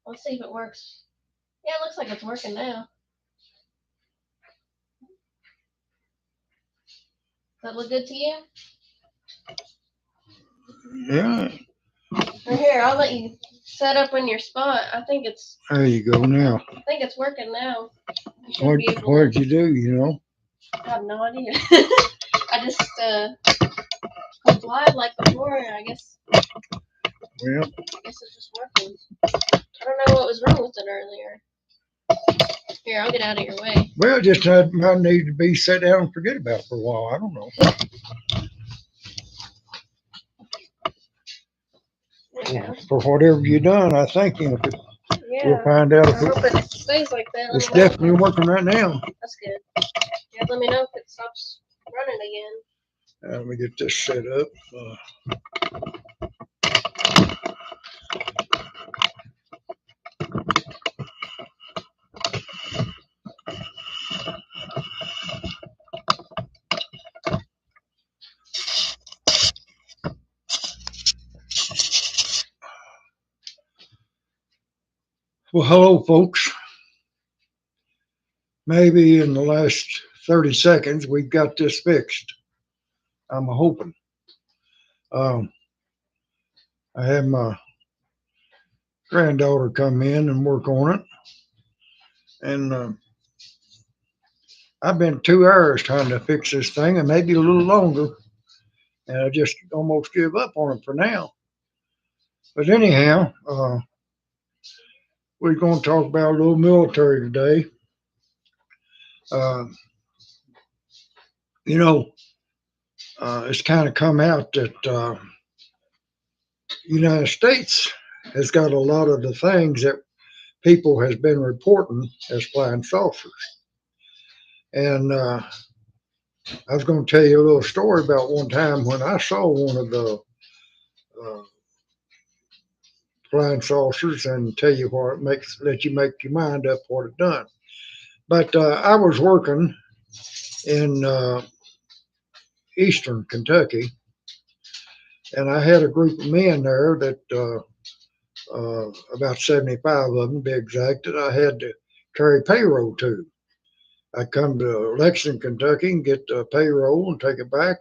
Let's see if it works. Yeah, it looks like it's working now. Does that look good to you? Yeah. Right here, I'll let you set up in your spot. I think it's. There you go now. I think it's working now. You should be able What to. did you do, you know? I have no idea. I just clicked live like before, and I guess Well, it's just working. I don't know what was wrong with it earlier. Here, I'll get out of your way. well, just had, might need to be set down and forget about it for a while. I don't know. For whatever you done, I think you know, Yeah. we'll find out I if hope it stays like that. it's definitely working right now. That's good. Yeah, let me know if it stops running again. Let me get this set up. Well, hello, folks. Maybe in the last 30 seconds, we've got this fixed. I'm hoping. Um, I had my granddaughter come in and work on it. And I've been 2 hours trying to fix this thing and maybe a little longer. And I just almost give up on it for now. But anyhow, we're going to talk about a little military today. Uh, you know, it's kind of come out that United States has got a lot of the things that people has been reporting as flying saucers. And I was going to tell you a little story about one time when I saw one of the uh, flying saucers and tell you what it makes, let you make your mind up what it done. But I was working in eastern Kentucky, and I had a group of men there that about 75 of them, to be exact, that I had to carry payroll to. I come to Lexington, Kentucky, and get the payroll and take it back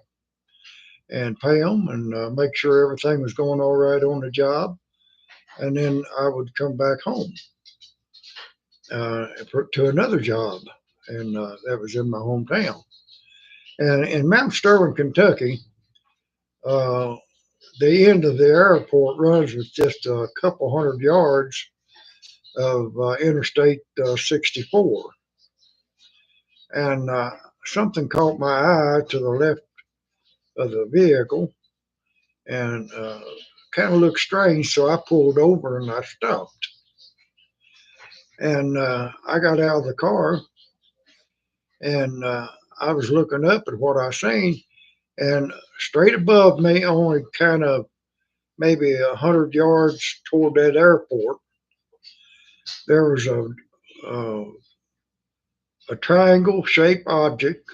and pay them and make sure everything was going all right on the job. And then I would come back home to another job, and that was in my hometown. And in Mount Sterling, Kentucky, uh, the end of the airport runs with just a couple hundred yards of Interstate 64. And something caught my eye to the left of the vehicle and kind of looked strange. So I pulled over and I stopped. And I got out of the car and I was looking up at what I seen. And straight above me, only kind of maybe 100 yards toward that airport, there was uh, a triangle shaped object,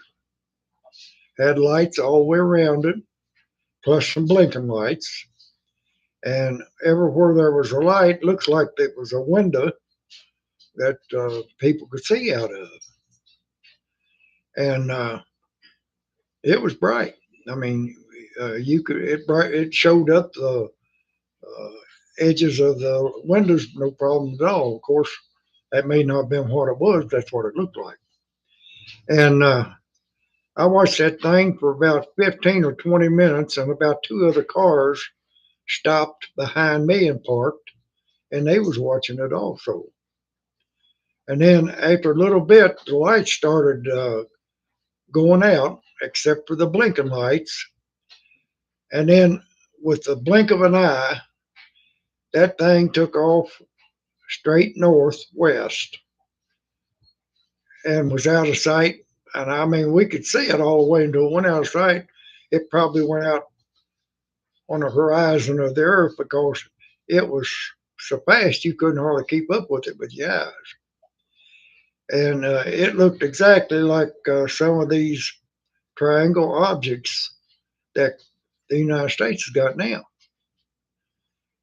had lights all the way around it, plus some blinking lights. And everywhere there was a light, looks like it was a window that people could see out of. And it was bright. I mean, you could it bright. It showed up the uh, edges of the windows, no problem at all. Of course, that may not have been what it was. That's what it looked like. And I watched that thing for about 15 or 20 minutes, and about two other cars stopped behind me and parked, and they was watching it also. And then after a little bit, the lights started going out, except for the blinking lights. And then with the blink of an eye, that thing took off straight northwest and was out of sight. And I mean, we could see it all the way until it went out of sight. It probably went out on the horizon of the earth because it was so fast you couldn't hardly keep up with it with your eyes. And it looked exactly like some of these triangle objects that the United States has got now.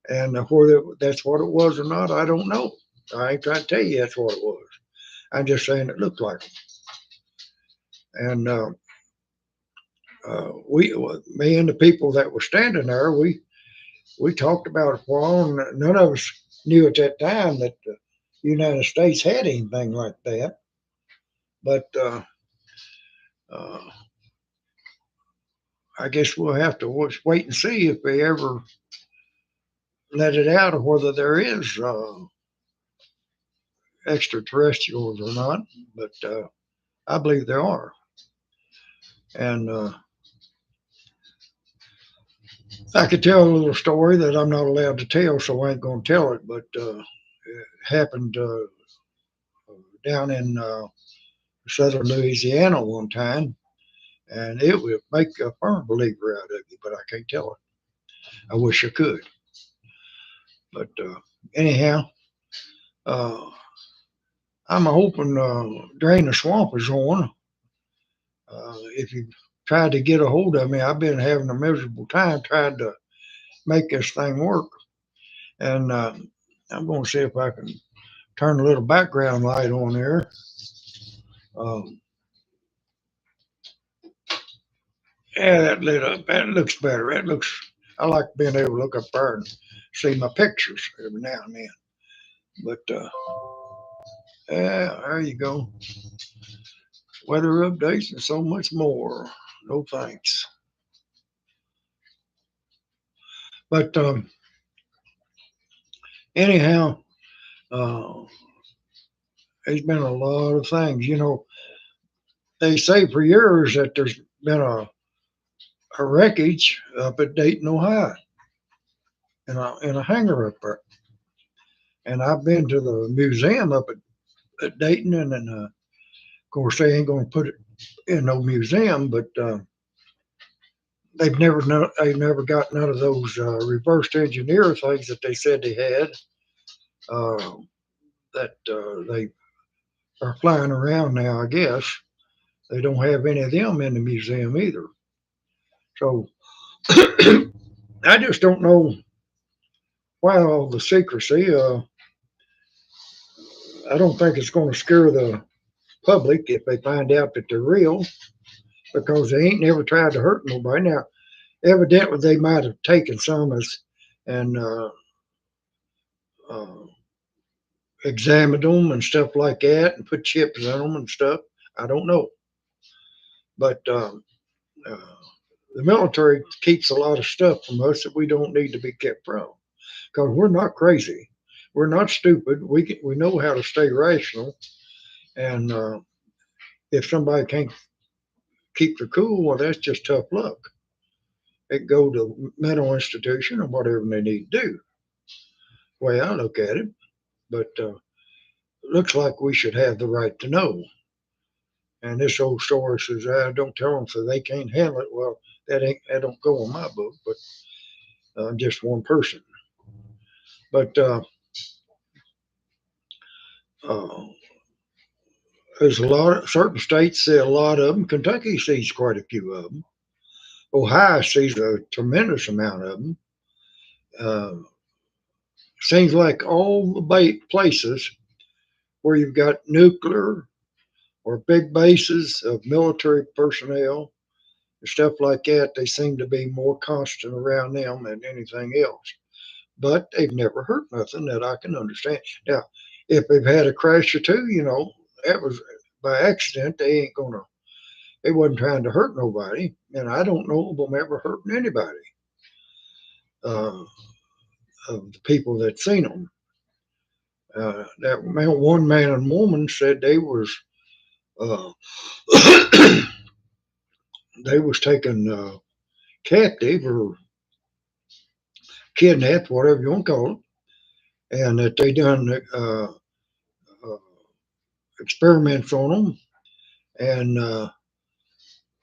And whether that's what it was or not, I don't know. I ain't trying to tell you that's what it was. I'm just saying it looked like it. And me and the people that were standing there, we talked about it for a while, and none of us knew at that time that the United States had anything like that. But uh, I guess we'll have to wait and see if they ever let it out or whether there is extraterrestrials or not. But I believe there are. And I could tell a little story that I'm not allowed to tell, so I ain't going to tell it. But it happened down in southern Louisiana one time, and it would make a firm believer out of you, but I can't tell it. I wish I could. But anyhow, uh, I'm hoping Drain the Swamp is on. If you tried to get a hold of me, I've been having a miserable time trying to make this thing work. And I'm going to see if I can turn a little background light on there. Um, yeah, that lit up. That looks better. That looks. I like being able to look up there and see my pictures every now and then. But yeah, there you go. Weather updates and so much more. No thanks. But anyhow, uh, there's been a lot of things. You know, they say for years that there's been a wreckage up at Dayton, Ohio, in a hangar up there. And I've been to the museum up at Dayton, and of course they ain't going to put it in no museum, but they've never got none of those reversed engineer things that they said they had. Uh, that they are flying around now. I guess they don't have any of them in the museum either. So I just don't know why all the secrecy. I don't think it's going to scare the public if they find out that they're real, because they ain't never tried to hurt nobody. Now, evidently, they might have taken some as and uh, examined them and stuff like that, and put chips in them and stuff. I don't know, but uh, the military keeps a lot of stuff from us that we don't need to be kept from, because we're not crazy, we're not stupid. We know how to stay rational, and if somebody can't keep their cool, well, that's just tough luck. They go to mental institution or whatever they need to do. Way I look at it, but looks like we should have the right to know. And this old story says, "Don't tell them so they can't handle it." Well, that don't go in my book, but I'm just one person. But uh, there's a lot of certain states see a lot of them. Kentucky sees quite a few of them. Ohio sees a tremendous amount of them. Uh, Seems like all the places where you've got nuclear or big bases of military personnel and stuff like that, they seem to be more constant around them than anything else. But they've never hurt nothing that I can understand. Now, if they've had a crash or two, that was by accident. They wasn't trying to hurt nobody, and I don't know of them ever hurting anybody. Uh, of the people that seen them, that one man and woman said uh, they was taken captive or kidnapped, whatever you want to call it, and that they done uh, experiments on them. And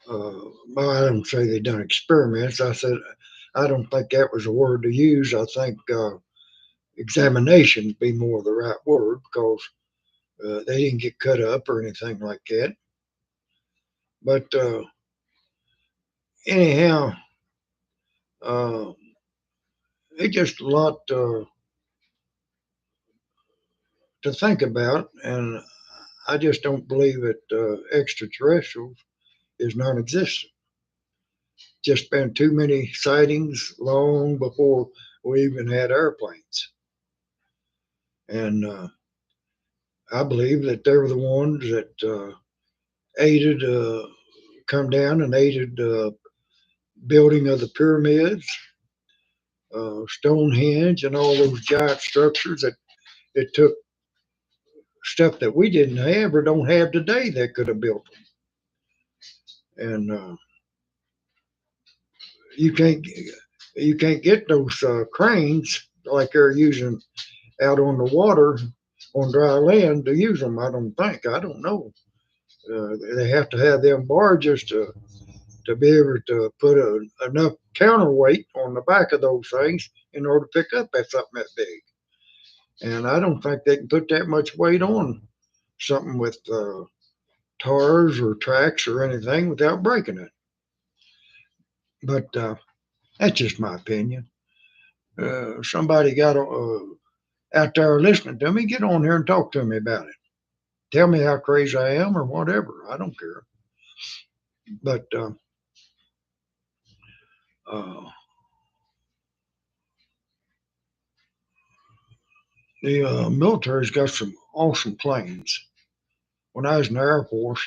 well, I don't say they done experiments. I said I don't think that was a word to use. I think examination would be more the right word, because they didn't get cut up or anything like that. But anyhow, uh, it's just a lot to think about, and I just don't believe that extraterrestrials is non-existent. Just been too many sightings long before we even had airplanes, and I believe that they were the ones that aided, come down and aided building of the pyramids, Stonehenge, and all those giant structures that it took stuff that we didn't have or don't have today that could have built them. And you can't you can't get those cranes like they're using out on the water on dry land to use them. I don't think. I don't know. They have to have them barges to be able to put enough counterweight on the back of those things in order to pick up that something that big. And I don't think they can put that much weight on something with tars or tracks or anything without breaking it. But that's just my opinion. Somebody got out there listening to me, get on here and talk to me about it. Tell me how crazy I am or whatever. I don't care. But uh, the military's got some awesome planes. When I was in the Air Force,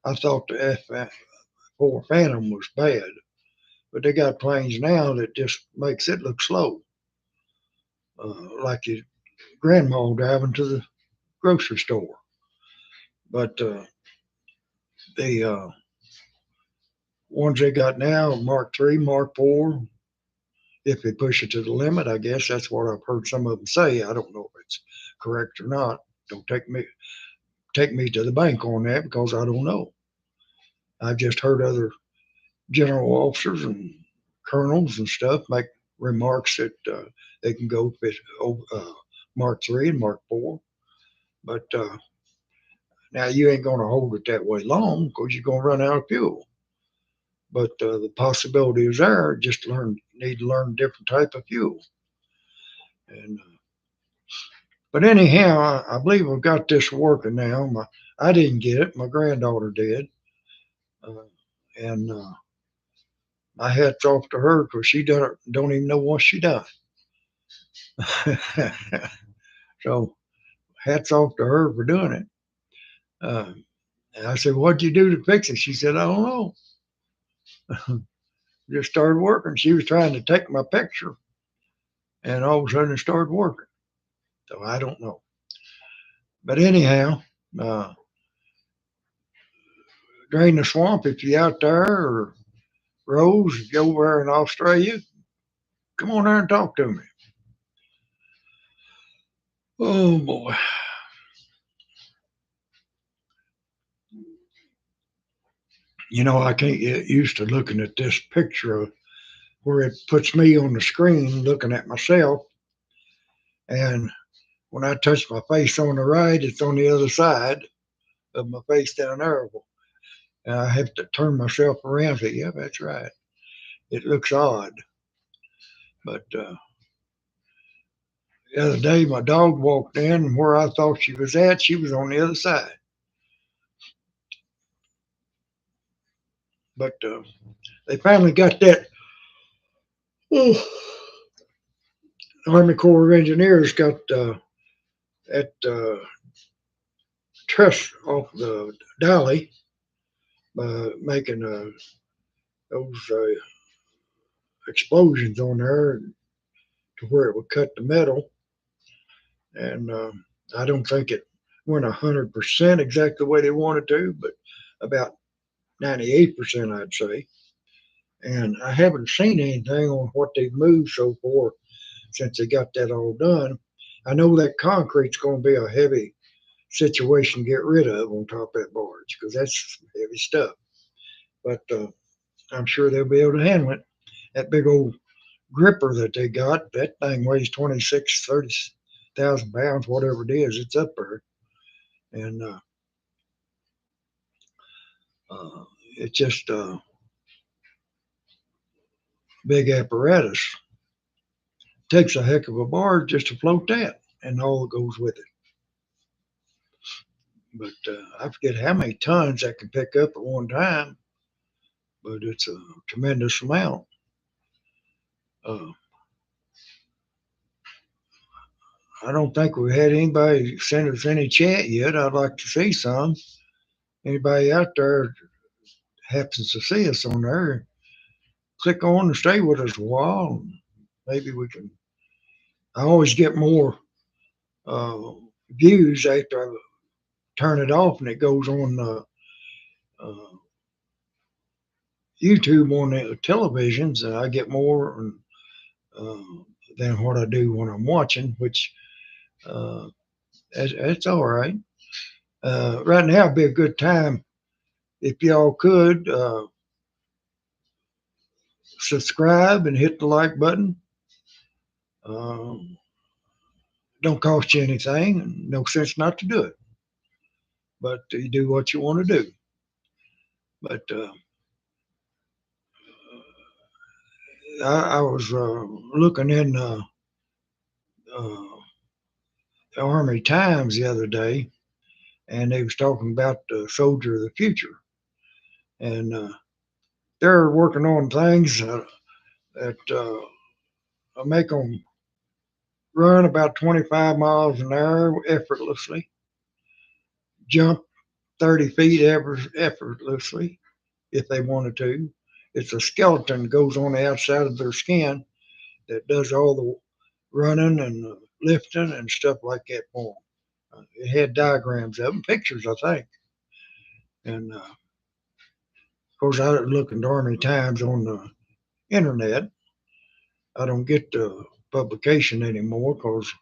I thought the F-4 Phantom was bad, but they got planes now that just makes it look slow, like your grandma driving to the grocery store. But the ones they got now, Mark III, Mark IV, if they push it to the limit, I guess that's what I've heard some of them say. I don't know if it's correct or not. Don't take me to the bank on that because I don't know. I've just heard other general officers and colonels and stuff make remarks that they can go with Mark III and Mark IV. But now you ain't going to hold it that way long because you're going to run out of fuel. But the possibility is there. Just need to learn different type of fuel. And but anyhow, I believe I've got this working now. I didn't get it. My granddaughter did, uh, and my hat's off to her because she don't even know what she done. So hats off to her for doing it. Uh, and I said, "What'd you do to fix it?" She said, "I don't know." Just started working. She was trying to take my picture, and all of a sudden it started working. So I don't know. But anyhow, uh, drain the swamp if you're out there, or Rose, if you're over there in Australia, come on there and talk to me. Oh boy. I can't get used to looking at this picture of where it puts me on the screen looking at myself. And when I touch my face on the right, it's on the other side of my face down there. And I have to turn myself around and say, yeah, that's right. It looks odd. But the other day, my dog walked in, and where I thought she was at, she was on the other side. But they finally got that. Oh, Army Corps of Engineers got that truss off the dolly by making those explosions on there to where it would cut the metal. And I don't think it went 100% exactly the way they wanted to, but about 98%, I'd say. And I haven't seen anything on what they've moved so far since they got that all done. I know that concrete's going to be a heavy situation to get rid of on top of that barge because that's heavy stuff. But I'm sure they'll be able to handle it. That big old gripper that they got, that thing weighs 26, 30,000 pounds, whatever it is, it's up there. And uh, it's just a big apparatus. Takes a heck of a barge just to float that and all that goes with it. But I forget how many tons that can pick up at one time, but it's a tremendous amount. Uh, I don't think we had anybody send us any chat yet. I'd like to see some. Anybody out there happens to see us on there, click on and stay with us a while. Maybe we can. I always get more uh, views after I turn it off and it goes on uh, YouTube on the televisions, and I get more uh, than what I do when I'm watching, which uh, it's all right. Right now, would be a good time if y'all could subscribe and hit the like button. Um, don't cost you anything. No sense not to do it, but you do what you want to do. But I was looking in uh, the Army Times the other day, and they was talking about the soldier of the future, and they're working on things that make them run about 25 miles an hour effortlessly, jump 30 feet effortlessly if they wanted to. It's a skeleton that goes on the outside of their skin that does all the running and lifting and stuff like that for them. It had diagrams of them, pictures, I think. And of course, I look in the Army Times on the internet. I don't get the publication anymore because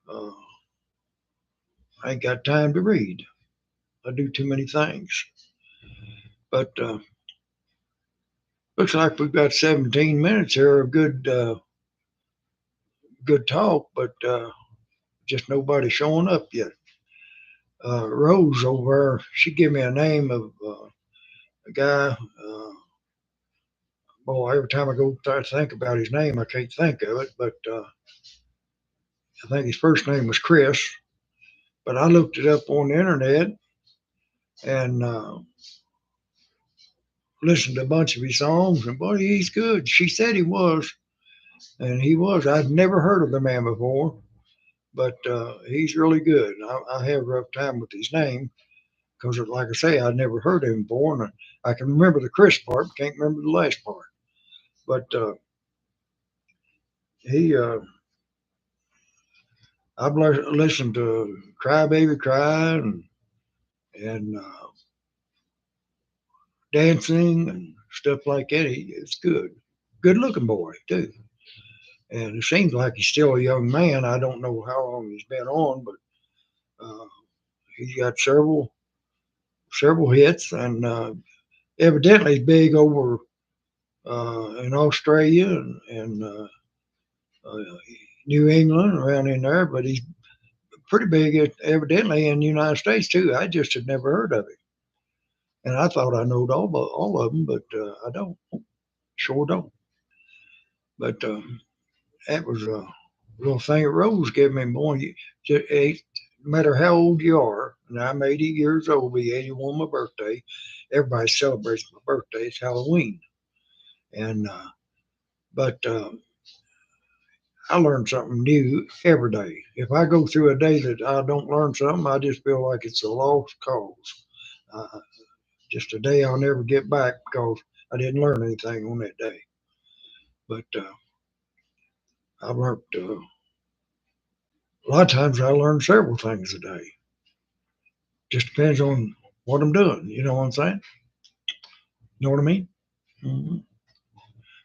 uh, I ain't got time to read. I do too many things. But looks like we've got 17 minutes here of good talk, but just nobody showing up yet. Rose over there, she gave me a name of a guy. Boy, every time I go try to think about his name, I can't think of it. But I think his first name was Chris. But I looked it up on the internet and listened to a bunch of his songs, and boy, he's good. She said he was, and he was. I'd never heard of the man before, but he's really good. I have a rough time with his name because, like I say, I'd never heard of him before, and I can remember the Chris part, but can't remember the last part. But he, I've listened to "Cry Baby Cry" and dancing and stuff like that. It's good. Good looking boy too, and it seems like he's still a young man. I don't know how long he's been on, but uh, he's got several hits, and evidently he's big over in Australia and uh, New England around in there. But he's pretty big, evidently, in the United States too. I just had never heard of him, and I thought I knowed all of them, but I don't. Sure don't. But that was a little thing that Rose gave me. Boy, no matter how old you are, and I'm 80 years old, be 81 my birthday. Everybody celebrates my birthday. It's Halloween, and but I learn something new every day. If I go through a day that I don't learn something, I just feel like it's a lost cause. Uh, just a day I'll never get back because I didn't learn anything on that day. But I've learned a lot of times. I learn several things a day. Just depends on what I'm doing. You know what I'm saying? You know what I mean? Hmm.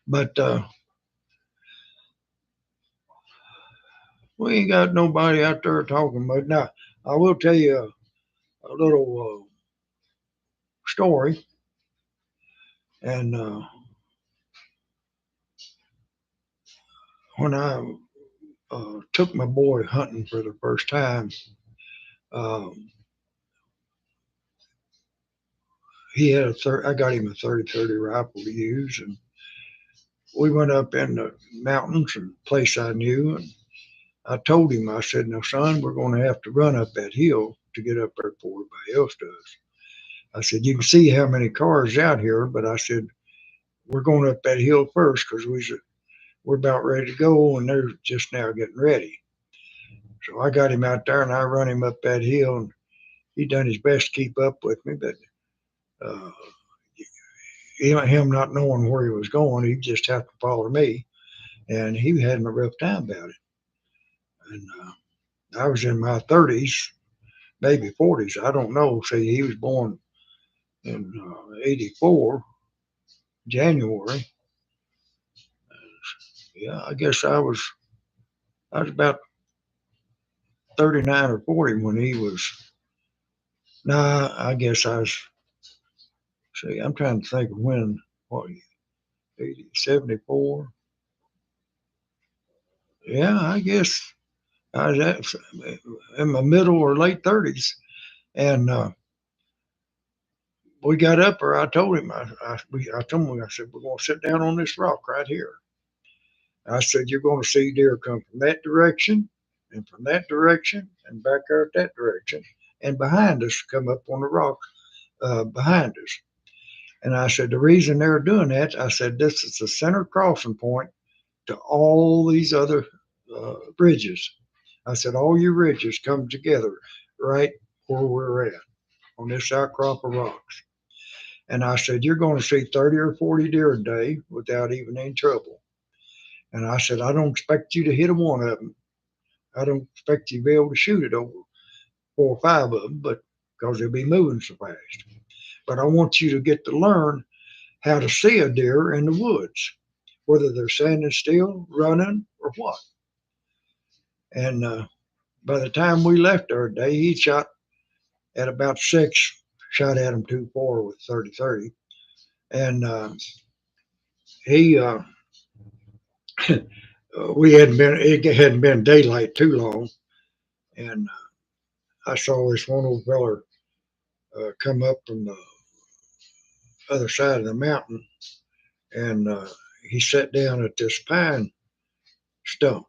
But we ain't got nobody out there talking. But now I will tell you a little story. And when I took my boy hunting for the first time, um, he had I got him a 30-30 rifle to use, and we went up in the mountains and place I knew, and I told him, I said, now son, we're going to have to run up that hill to get up there before everybody else does. I said, you can see how many cars out here, but I said, we're going up that hill first because we're about ready to go, and they're just now getting ready. So I got him out there, and I run him up that hill, and he done his best to keep up with me, but uh, him not knowing where he was going, he just had to follow me, and he had a rough time about it. And I was in my 30s, maybe 40s, I don't know. See, he was born in '84, January. Yeah, I guess I was about 39 or 40 when he was. Nah, I guess I was. See, I'm trying to think of when. What 80, 74? Yeah, I guess I was in my middle or late 30s, and we got up there. I told him, I told him, I said, we're going to sit down on this rock right here. I said, you're going to see deer come from that direction, and from that direction, and back out that direction, and behind us, come up on the rock behind us. And I said, the reason they're doing that, I said, this is the center crossing point to all these other ridges. I said, all your ridges come together right where we're at on this outcrop of rocks. And I said, you're going to see 30 or 40 deer a day without even any trouble. And I said, I don't expect you to hit one of them. I don't expect you to be able to shoot it over 4 or 5 of them, but because they'll be moving so fast. But I want you to get to learn how to see a deer in the woods, whether they're standing still, running, or what. And by the time we left our day, he shot at about 6, shot at him too far with 30-30. And he, it hadn't been daylight too long. And I saw this one old feller come up from the other side of the mountain, and he sat down at this pine stump.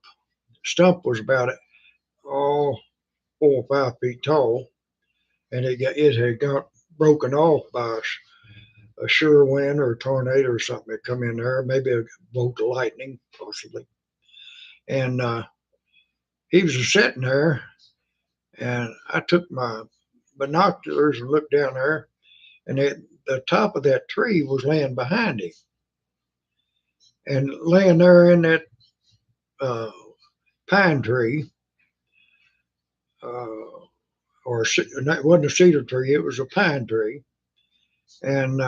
Stump was about oh 4 or 5 feet tall, and it had got broken off by a sure wind or a tornado or something that come in there, maybe a bolt of lightning possibly. And he was just sitting there, and I took my binoculars and looked down there, and the top of that tree was laying behind him, and laying there in that uh, pine tree, uh, it wasn't a cedar tree, it was a pine tree, and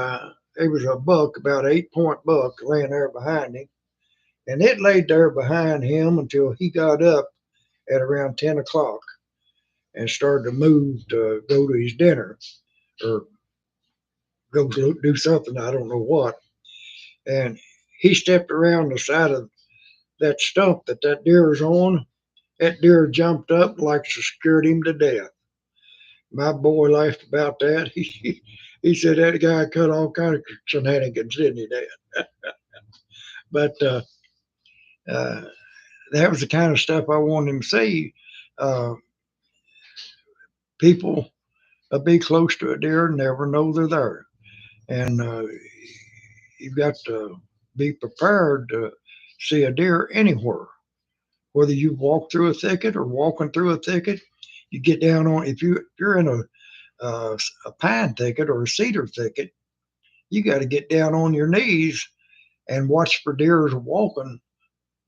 it was a buck, about 8 point buck, laying there behind him, and it laid there behind him until he got up at around 10 o'clock and started to move to go to his dinner or go do something, I don't know what. And he stepped around the side of that stump that deer was on. That deer jumped up like it scared him to death. My boy laughed about that. He said that guy cut all kind of shenanigans, didn't he, Dad? But uh, that was the kind of stuff I wanted him to see. Uh, people be close to a deer and never know they're there. And you've got to be prepared to see a deer anywhere. Whether you walk through a thicket or walking through a thicket, you get down on, if you're in a pine thicket or a cedar thicket, you got to get down on your knees and watch for deer walking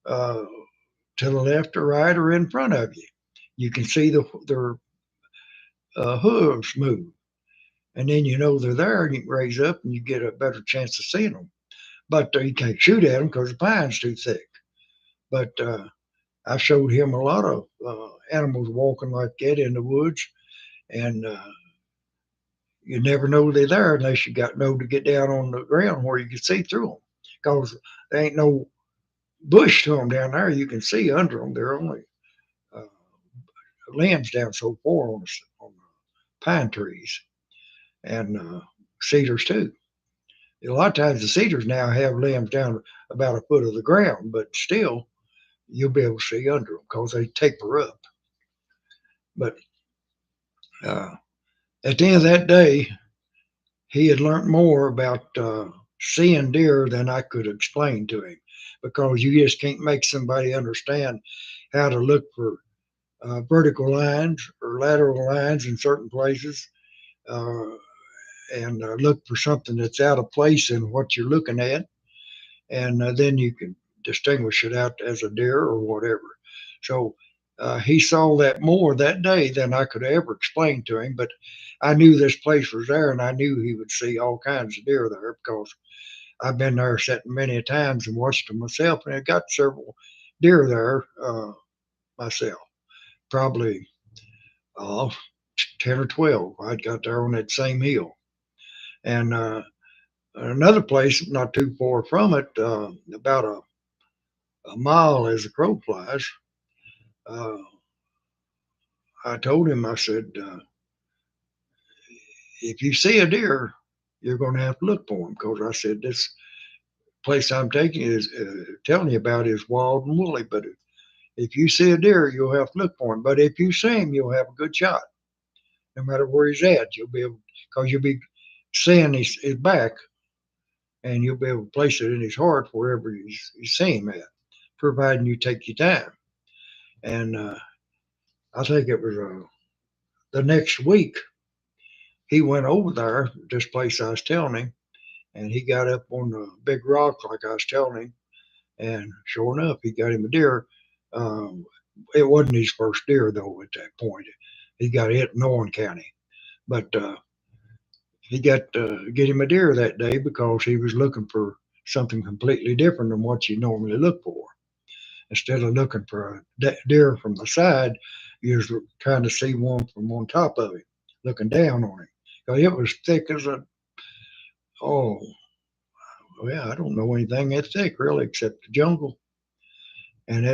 uh, to the left or right or in front of you. You can see their hooves move, and then you know they're there, and you raise up and you get a better chance of seeing them. But you can't shoot at them because the pine's too thick. But I showed him a lot of animals walking like that in the woods, and you never know they're there unless you got know to get down on the ground where you can see through them, because there ain't no bush to them down there. You can see under them. They're only uh, limbs down so far on the pine trees and cedars too. A lot of times the cedars now have limbs down about a foot of the ground, but still you'll be able to see under them because they taper up. But uh, at the end of that day, he had learned more about seeing deer than I could explain to him because you just can't make somebody understand how to look for vertical lines or lateral lines in certain places, uh, and look for something that's out of place in what you're looking at, and then you can distinguish it out as a deer or whatever. So he saw that more that day than I could ever explain to him. But I knew this place was there, and I knew he would see all kinds of deer there because I've been there sitting many a times and watched them myself, and I got several deer there myself. Probably uh, 10 or 12. I got there on that same hill, and another place not too far from it, about a mile as the crow flies. Uh, I told him, I said, if you see a deer, you're going to have to look for him because I said this place I'm taking is telling you about is wild and woolly. But if you see a deer, you'll have to look for him. But if you see him, you'll have a good shot. No matter where he's at, you'll be able because you'll be seeing his back, and you'll be able to place it in his heart wherever you see him at, providing you take your time. And I think it was the next week he went over there, this place I was telling him, and he got up on the big rock like I was telling him, and sure enough, he got him a deer. Um, it wasn't his first deer though at that point. He got it in Owen County, but he got get him a deer that day because he was looking for something completely different than what you normally look for. Instead of looking for a deer from the side, you was trying to see one from on top of him, looking down on him. 'Cause it was thick as a oh well, I don't know anything that thick really except the jungle. And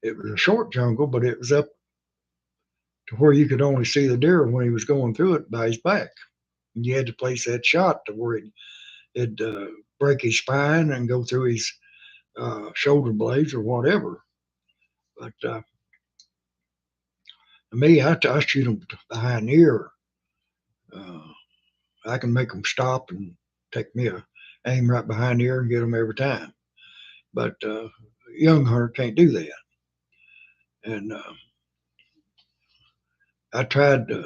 it was a short jungle, but it was up to where you could only see the deer when he was going through it by his back. And you had to place that shot to where it'd break his spine and go through his shoulder blades or whatever. But me, I shoot them behind the ear. Uh, I can make them stop and take me a aim right behind the ear and get them every time. But young hunter can't do that. And I tried to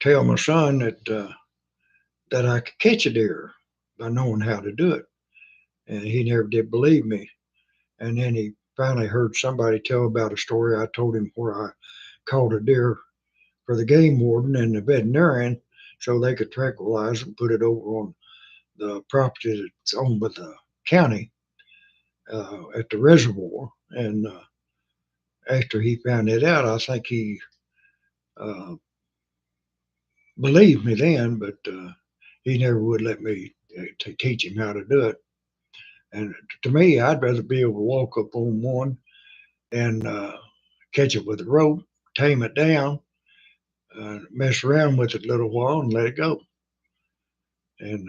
tell my son that I could catch a deer by knowing how to do it, and he never did believe me. And then he finally heard somebody tell about a story I told him where I caught a deer for the game warden and the veterinarian so they could tranquilize it and put it over on the property that's owned by the county at the reservoir. And after he found it out, I think he uh, believed me then, but he never would let me teach him how to do it. And to me, I'd rather be able to walk up on one and catch it with a rope, tame it down, mess around with it a little while, and let it go. And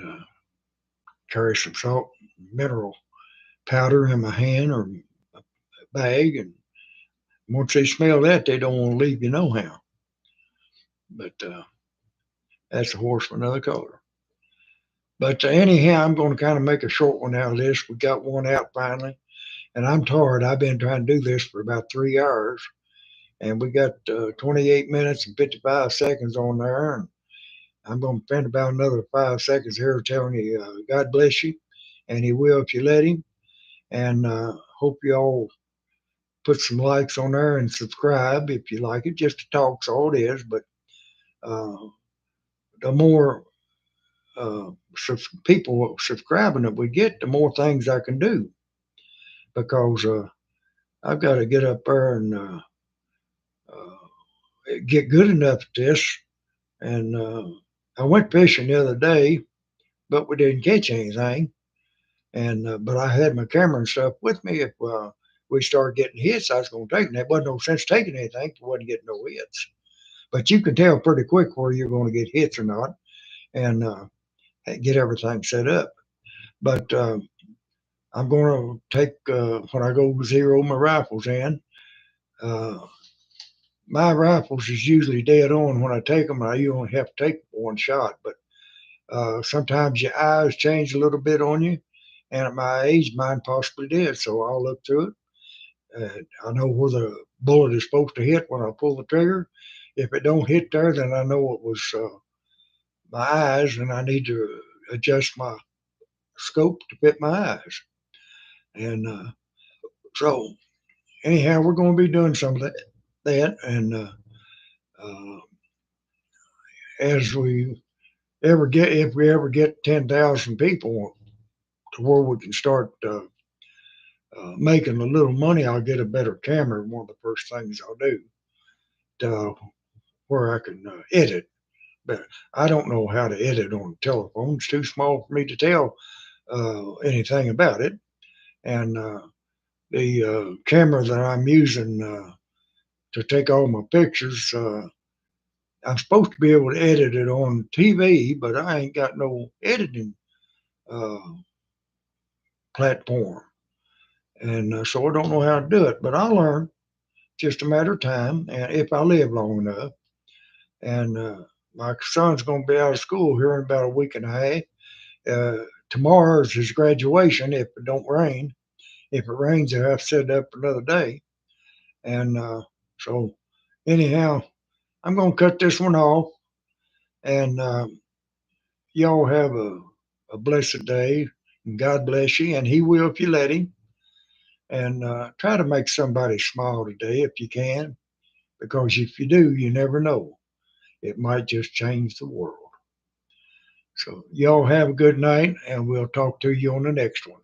carry some salt, mineral powder in my hand or a bag. And once they smell that, they don't want to leave you no how. But that's a horse for another color. But anyhow, I'm going to kind of make a short one out of this. We got one out finally, and I'm tired. I've been trying to do this for about 3 hours, and we got 28 minutes and 55 seconds on there. And I'm going to spend about another 5 seconds here telling you, God bless you, and He will if you let Him. And hope you all put some likes on there and subscribe if you like it. Just a talk's all it is, but uh, the more uh, people subscribing that we get, the more things I can do because I've got to get up there and get good enough at this. And I went fishing the other day, but we didn't catch anything. And but I had my camera and stuff with me. If we started getting hits, I was going to take them. There wasn't no sense taking anything if we wasn't getting no hits. But you can tell pretty quick where you're going to get hits or not. And get everything set up. But I'm going to take when I go zero my rifles in. Uh, my rifles is usually dead on when I take them. I only have to take one shot, but sometimes your eyes change a little bit on you, and at my age, mine possibly did. So I'll look through it. I know where the bullet is supposed to hit when I pull the trigger. If it don't hit there, then I know it was my eyes, and I need to adjust my scope to fit my eyes. And so, anyhow, we're going to be doing some of that, and uh, as we if we ever get 10,000 people to where we can start making a little money, I'll get a better camera. One of the first things I'll do to where I can edit. But I don't know how to edit on a telephone. It's too small for me to tell anything about it. And the camera that I'm using to take all my pictures, I'm supposed to be able to edit it on TV, but I ain't got no editing uh, platform. And so I don't know how to do it, but I'll learn. Just a matter of time, and if I live long enough. And my son's going to be out of school here in about a week and a half. Tomorrow's his graduation if it don't rain. If it rains, I have to set it up another day. And so, anyhow, I'm going to cut this one off. And y'all have a blessed day. And God bless you. And He will if you let Him. And try to make somebody smile today if you can. Because if you do, you never know. It might just change the world. So, y'all have a good night. And we'll talk to you on the next one.